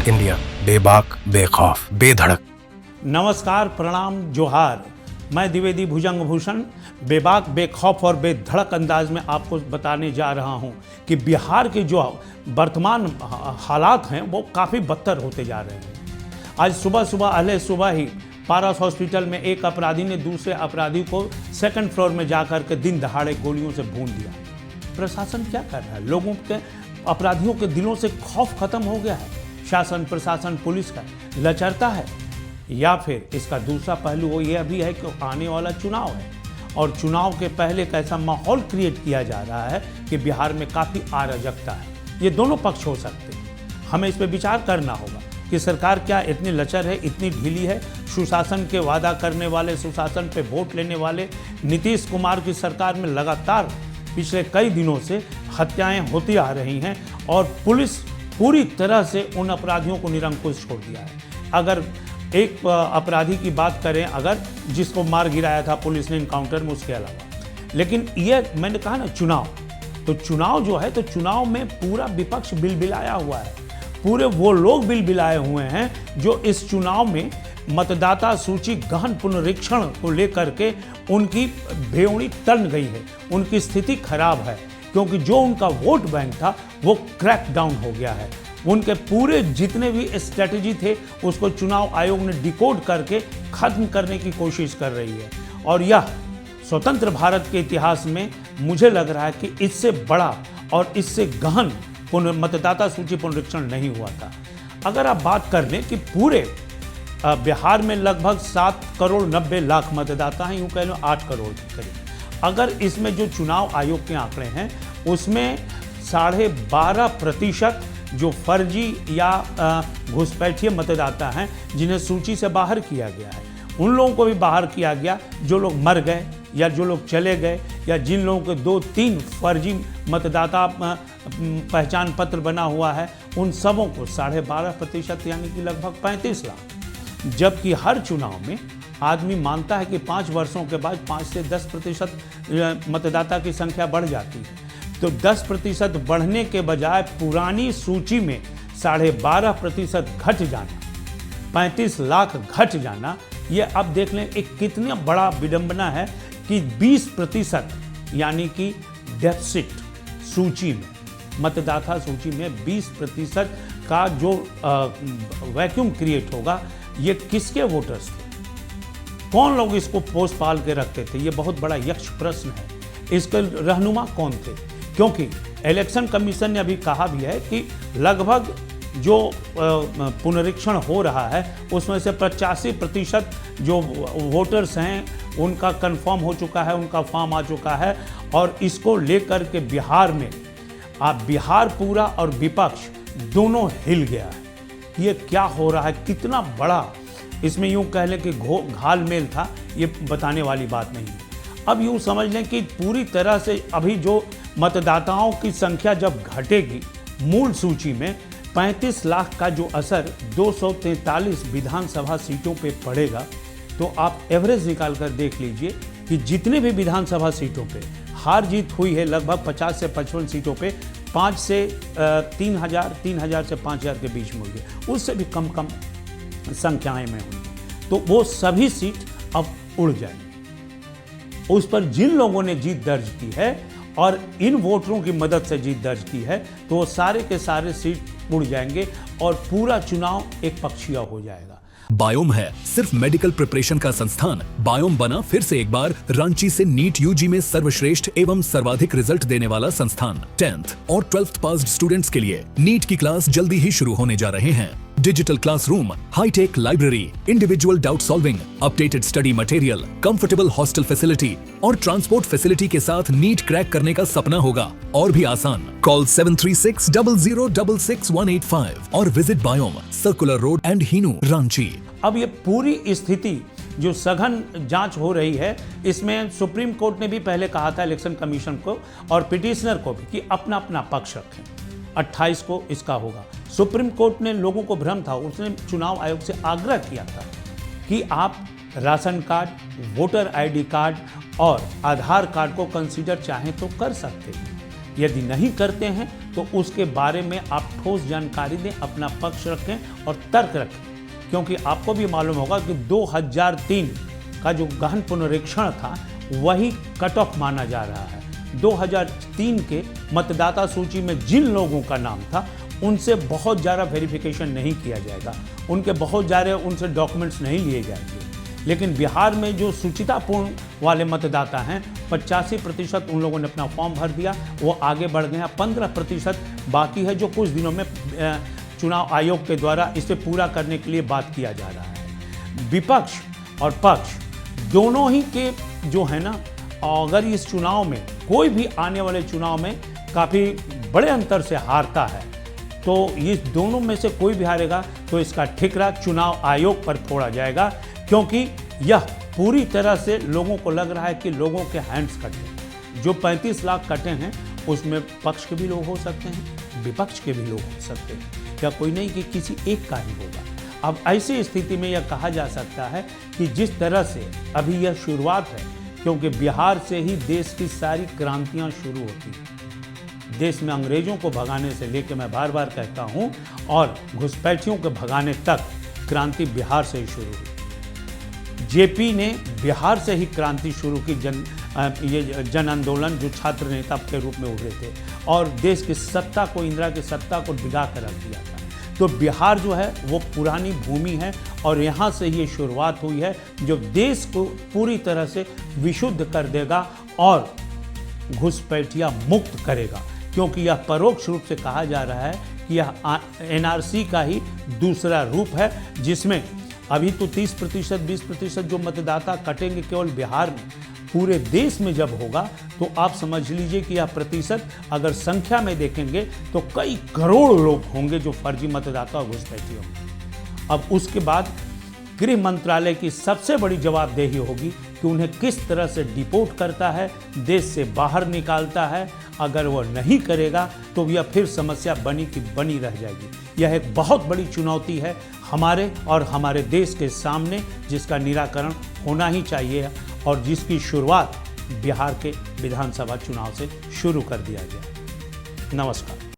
India, बेबाक, बेखौफ, बेधड़क। नमस्कार, प्रणाम, जोहार। मैं द्विवेदी भुजंग भूषण बेबाक, बेखौफ और बेधड़क अंदाज में आपको बताने जा रहा हूं कि बिहार के जो वर्तमान हालात हैं वो काफ़ी बदतर होते जा रहे हैं। आज सुबह अहले सुबह ही पारस हॉस्पिटल में एक अपराधी ने दूसरे अपराधी को सेकंड फ्लोर में जाकर के दिन दहाड़े गोलियों से भून दिया। प्रशासन क्या कर रहा है? लोगों के, अपराधियों के दिलों से खौफ खत्म हो गया है। शासन, प्रशासन, पुलिस का लचरता है। या फिर इसका दूसरा पहलू वो यह भी है कि आने वाला चुनाव है और चुनाव के पहले एक ऐसा माहौल क्रिएट किया जा रहा है कि बिहार में काफ़ी अराजकता है। ये दोनों पक्ष हो सकते हैं। हमें इस पर विचार करना होगा कि सरकार क्या इतनी लचर है, इतनी ढीली है। सुशासन के वादा करने वाले, सुशासन पे वोट लेने वाले नीतीश कुमार की सरकार में लगातार पिछले कई दिनों से हत्याएं होती आ रही हैं और पुलिस पूरी तरह से उन अपराधियों को निरंकुश छोड़ दिया है। अगर एक अपराधी की बात करें, अगर जिसको मार गिराया था पुलिस ने इनकाउंटर में, उसके अलावा, लेकिन ये मैंने कहा ना चुनाव, तो चुनाव जो है, तो चुनाव में पूरा विपक्ष बिलबिलाया हुआ है। पूरे वो लोग बिलबिलाए हुए हैं जो इस चुनाव में मतदाता सूची गहन पुनरीक्षण को लेकर के उनकी भेवड़ी तन गई है, उनकी स्थिति खराब है, क्योंकि जो उनका वोट बैंक था वो क्रैक डाउन हो गया है। उनके पूरे जितने भी स्ट्रेटजी थे उसको चुनाव आयोग ने डिकोड करके खत्म करने की कोशिश कर रही है। और यह स्वतंत्र भारत के इतिहास में मुझे लग रहा है कि इससे बड़ा और इससे गहन मतदाता सूची पुनरीक्षण नहीं हुआ था। अगर आप बात कर लें कि पूरे बिहार में लगभग 7 करोड़ 90 लाख मतदाता हैं, यूँ कह लो 8 करोड़ के करीब। अगर इसमें जो चुनाव आयोग के आंकड़े हैं उसमें 12.5% जो फर्जी या घुसपैठिए मतदाता हैं जिन्हें सूची से बाहर किया गया है, उन लोगों को भी बाहर किया गया जो लोग मर गए या जो लोग चले गए या जिन लोगों के 2-3 फर्जी मतदाता पहचान पत्र बना हुआ है, उन सबों को 12.5% यानी कि लगभग 35 लाख। जबकि हर चुनाव में आदमी मानता है कि 5 वर्षों के बाद 5 से 10% मतदाता की संख्या बढ़ जाती है। तो 10% बढ़ने के बजाय पुरानी सूची में 12.5% घट जाना, 35 लाख घट जाना, ये अब देख लें एक कितना बड़ा विडंबना है कि 20% यानी कि डेफिसिट सूची में, मतदाता सूची में 20% का जो वैक्यूम क्रिएट होगा, ये किसके वोटर्स थे? कौन लोग इसको पोस पाल के रखते थे? ये बहुत बड़ा यक्ष प्रश्न है। इसके रहनुमा कौन थे? क्योंकि इलेक्शन कमीशन ने अभी कहा भी है कि लगभग जो पुनरीक्षण हो रहा है उसमें से 85% जो वोटर्स हैं उनका कंफर्म हो चुका है, उनका फॉर्म आ चुका है। और इसको लेकर के बिहार में बिहार पूरा और विपक्ष दोनों हिल गया है। ये क्या हो रहा है, कितना बड़ा इसमें यूँ कह लें कि घाल मेल था, ये बताने वाली बात नहीं है। अब यूँ समझ लें कि पूरी तरह से अभी जो मतदाताओं की संख्या जब घटेगी मूल सूची में, 35 लाख का जो असर 243 विधानसभा सीटों पे पड़ेगा, तो आप एवरेज निकाल कर देख लीजिए कि जितने भी विधानसभा सीटों पे हार जीत हुई है, लगभग 50 से 55 सीटों पे 5 से 3,000 से 5,000 के बीच में हुई है, उससे भी कम संख्याएं में हुई, तो वो सभी सीट अब उड़ जाएंगी। उस पर जिन लोगों ने जीत दर्ज की है और इन वोटरों की मदद से जीत दर्ज की है, तो वो सारे के सारे सीट उड़ जाएंगे और पूरा चुनाव एक पक्षीय हो जाएगा। बायोम है सिर्फ मेडिकल प्रिपरेशन का संस्थान। बायोम बना फिर से एक बार रांची से नीट यूजी में सर्वश्रेष्ठ एवं सर्वाधिक रिजल्ट देने वाला संस्थान। 10th और 12th पास्ड स्टूडेंट्स के लिए नीट की क्लास जल्दी ही शुरू होने जा रहे हैं। Digital classroom, hi-tech library, individual doubt solving, updated study material, comfortable hostel facility और ट्रांसपोर्ट फैसिलिटी के साथ नीट क्रैक करने का सपना होगा और भी आसान। कॉल 7360066185 और visit Biome, circular road and Hinoo, Ranchi. अब ये पूरी स्थिति जो सघन जांच हो रही है, इसमें सुप्रीम कोर्ट ने भी पहले कहा था इलेक्शन कमीशन को और पिटिशनर को भी कि अपना अपना पक्ष रखें। 28 को इसका होगा। सुप्रीम कोर्ट ने लोगों को भ्रम था, उसने चुनाव आयोग से आग्रह किया था कि आप ration card, voter ID card और आधार कार्ड को कंसीडर चाहें तो कर सकते हैं। यदि नहीं करते हैं तो उसके बारे में आप ठोस जानकारी दें, अपना पक्ष रखें और तर्क रखें, क्योंकि आपको भी मालूम होगा कि 2003 का जो गहन पुनरीक्षण था वही कट ऑफ माना जा रहा है। 2003 के मतदाता सूची में जिन लोगों का नाम था उनसे बहुत ज़्यादा वेरिफिकेशन नहीं किया जाएगा, उनके बहुत ज़्यादा उनसे डॉक्यूमेंट्स नहीं लिए जाएंगे। लेकिन बिहार में जो सूचितापूर्ण वाले मतदाता हैं 85% उन लोगों ने अपना फॉर्म भर दिया, वो आगे बढ़ गए हैं। 15% बाकी है जो कुछ दिनों में चुनाव आयोग के द्वारा इसे पूरा करने के लिए बात किया जा रहा है। विपक्ष और पक्ष दोनों ही के जो है ना, अगर इस चुनाव में कोई भी आने वाले चुनाव में काफ़ी बड़े अंतर से हारता है तो ये दोनों में से कोई भी हारेगा तो इसका ठिकरा चुनाव आयोग पर फोड़ा जाएगा, क्योंकि यह पूरी तरह से लोगों को लग रहा है कि लोगों के हैंड्स कटे। जो 35 लाख कटे हैं उसमें पक्ष के भी लोग हो सकते हैं, विपक्ष के भी लोग हो सकते हैं, या कोई नहीं कि किसी एक का ही होगा। अब ऐसी स्थिति में यह कहा जा सकता है कि जिस तरह से अभी यह शुरुआत है, क्योंकि बिहार से ही देश की सारी क्रांतियां शुरू होती हैं। देश में अंग्रेजों को भगाने से लेकर, मैं बार बार कहता हूं, और घुसपैठियों को भगाने तक क्रांति बिहार से ही शुरू हुई। जेपी ने बिहार से ही क्रांति शुरू की, जन आंदोलन जो छात्र नेता के रूप में उभरे थे और देश की सत्ता को, इंदिरा की सत्ता को डिगा कर रख दिया था। तो बिहार जो है वो पुरानी भूमि है और यहाँ से ये शुरुआत हुई है जो देश को पूरी तरह से विशुद्ध कर देगा और घुसपैठिया मुक्त करेगा, क्योंकि यह परोक्ष रूप से कहा जा रहा है कि यह एनआरसी का ही दूसरा रूप है, जिसमें अभी तो 30% 20% जो मतदाता कटेंगे केवल बिहार में, पूरे देश में जब होगा तो आप समझ लीजिए कि यह प्रतिशत अगर संख्या में देखेंगे तो कई करोड़ लोग होंगे जो फर्जी मतदाता और घुसपैठी होंगे। अब उसके बाद गृह मंत्रालय की सबसे बड़ी जवाबदेही होगी कि उन्हें किस तरह से डिपोर्ट करता है, देश से बाहर निकालता है। अगर वह नहीं करेगा तो यह फिर समस्या बनी की बनी रह जाएगी। यह एक बहुत बड़ी चुनौती है हमारे और हमारे देश के सामने, जिसका निराकरण होना ही चाहिए और जिसकी शुरुआत बिहार के विधानसभा चुनाव से शुरू कर दिया गया। नमस्कार।